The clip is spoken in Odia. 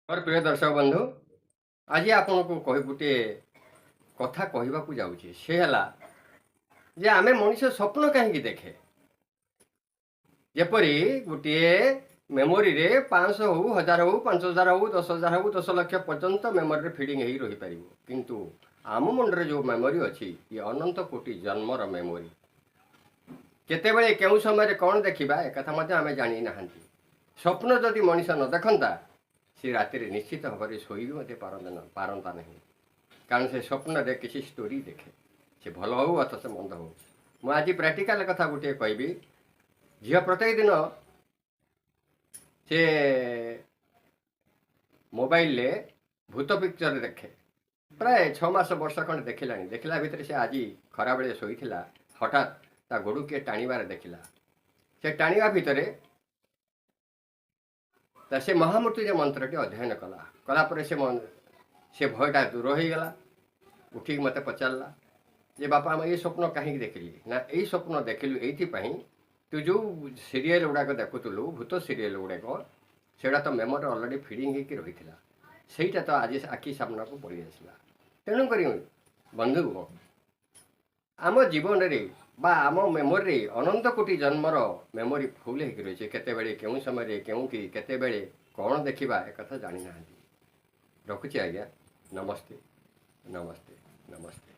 ମୋର ପ୍ରିୟ ଦର୍ଶକ ବନ୍ଧୁ, ଆଜି ଆପଣଙ୍କୁ ଗୋଟିଏ କଥା କହିବାକୁ ଯାଉଛି। ସେ ହେଲା ଯେ ଆମେ ମଣିଷ ସ୍ୱପ୍ନ କାହିଁକି ଦେଖେ? ଯେପରି ଗୋଟିଏ ମେମୋରିରେ 500 ହଉ, 1000 ହଉ, 5000 ହଉ, 10,000 ହଉ, 10 ଲକ୍ଷ ପର୍ଯ୍ୟନ୍ତ ମେମୋରିରେ ଫିଡ଼ିଂ ହେଇ ରହିପାରିବ। କିନ୍ତୁ ଆମ ମୁଣ୍ଡରେ ଯେଉଁ ମେମୋରି ଅଛି, ଇଏ ଅନନ୍ତ କୋଟି ଜନ୍ମର ମେମୋରି। କେତେବେଳେ କେଉଁ ସମୟରେ କ'ଣ ଦେଖିବା ଏକଥା ମଧ୍ୟ ଆମେ ଜାଣି ନାହାନ୍ତି। ସ୍ୱପ୍ନ ଯଦି ମଣିଷ ନ ଦେଖନ୍ତା, ସେ ରାତିରେ ନିଶ୍ଚିତ ଭାବରେ ଶୋଇ ମଧ୍ୟ ପାରନ୍ତା ନାହିଁ। କାରଣ ସେ ସ୍ୱପ୍ନରେ କିଛି ଷ୍ଟୋରି ଦେଖେ, ସେ ଭଲ ହେଉ ଅଥଚ ମନ୍ଦ ହେଉ। ମୁଁ ଆଜି ପ୍ରାକ୍ଟିକାଲ କଥା ଗୋଟିଏ କହିବି। ଝିଅ ପ୍ରତ୍ୟେକ ଦିନ ସେ ମୋବାଇଲରେ ଭୂତ ପିକ୍ଚର ଦେଖେ। ପ୍ରାୟ 6 ମାସ ବର୍ଷ ଖଣ୍ଡେ ଦେଖିଲାଣି। ଦେଖିଲା ଭିତରେ ସେ ଆଜି ଖରାବେଳେ ଶୋଇଥିଲା, ହଠାତ୍ ତା ଗୋଡ଼ କିଏ ଟାଣିବାରେ ଦେଖିଲା। ସେ ଟାଣିବା ଭିତରେ ସେ ମହାମୃତ୍ୟୁଞ୍ଜୟ ମନ୍ତ୍ରଟି ଅଧ୍ୟୟନ କଲା ପରେ ସେ ଭୟଟା ଦୂର ହୋଇଗଲା। ଉଠିକି ମୋତେ ପଚାରିଲା ଯେ ବାପା ଆମେ ଏଇ ସ୍ୱପ୍ନ କାହିଁକି ଦେଖିଲି? ନା, ଏଇ ସ୍ୱପ୍ନ ଦେଖିଲୁ ଏଇଥିପାଇଁ, ତୁ ଯେଉଁ ସିରିଏଲ ଗୁଡ଼ାକ ଦେଖୁଥିଲୁ, ଭୂତ ସିରିଏଲ ଗୁଡ଼ାକ, ସେଗୁଡ଼ା ତ ମେମୋରି ଅଲରେଡ଼ି ଫିଡ଼ିଂ ହେଇକି ରହିଥିଲା। ସେଇଟା ତ ଆଜି ଆଖି ସାମ୍ନାକୁ ପଳେଇ ଆସିଲା। ତେଣୁକରି ବନ୍ଧୁ, ଆମ ଜୀବନରେ ବା ଆମ ମେମୋରିରେ ଅନନ୍ତ କୋଟି ଜନ୍ମର ମେମୋରି ଫୁଲ୍ ହେଇକି ରହିଛି। କେତେବେଳେ କେଉଁ ସମୟରେ କେଉଁଠି କେତେବେଳେ କ'ଣ ଦେଖିବା ଏକଥା ଜାଣିନାହାନ୍ତି। ରଖୁଛି ଆଜ୍ଞା। ନମସ୍ତେ, ନମସ୍ତେ, ନମସ୍ତେ।